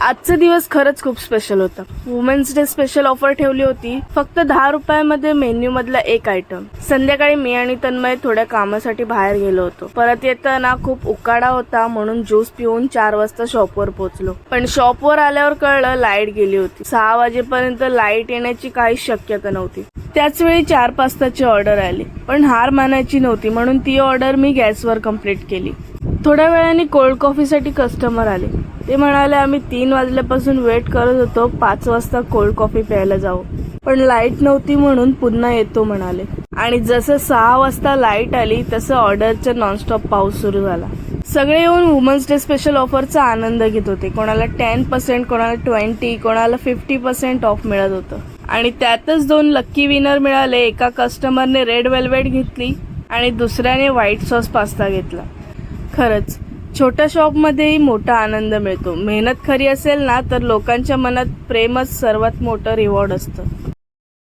आजचा दिवस खरंच खूप स्पेशल होता. वुमेन्स डे स्पेशल ऑफर ठेवली होती. फक्त 10 रुपयामध्ये मेन्यू मधला एक आयटम. संध्याकाळी मी आणि तन्मय थोड्या कामासाठी बाहेर गेलो होतो. परत येताना खूप उकाडा होता म्हणून ज्यूस पिऊन 4 वाजता शॉपवर पोहोचलो. पण शॉपवर आल्यावर कळलं लाईट गेली होती. 6 वाजेपर्यंत लाईट येण्याची काहीच शक्यता नव्हती. त्याच वेळी 4 पास्ताची ऑर्डर आली. पण हार मानायची नव्हती म्हणून ती ऑर्डर मी गॅसवर कंप्लीट केली. थोड्या वेळाने कोल्ड कॉफीसाठी कस्टमर आले. ते म्हणाले आम्ही 3 वाजल्यापासून वेट करत होतो, 5 वाजता कोल्ड कॉफी प्यायला जाऊ, पण लाईट नव्हती म्हणून पुन्हा येतो म्हणाले. आणि जसं 6 वाजता लाईट आली तसं ऑर्डरचा नॉनस्टॉप पाऊस सुरू झाला. सगळे येऊन वुमन्स डे स्पेशल ऑफरचा आनंद घेत होते. कोणाला 10%, कोणाला 20%, कोणाला 50% ऑफ मिळत होतं. आणि त्यातच 2 लक्की विनर मिळाले. एका कस्टमरने रेड वेल्वेट घेतली आणि दुसऱ्याने व्हाईट सॉस पास्ता घेतला. खरंच छोट्या शॉपमध्येही मोठा आनंद मिळतो. मेहनत खरी असेल ना तर लोकांच्या मनात प्रेमच सर्वात मोठं रिवॉर्ड असतं.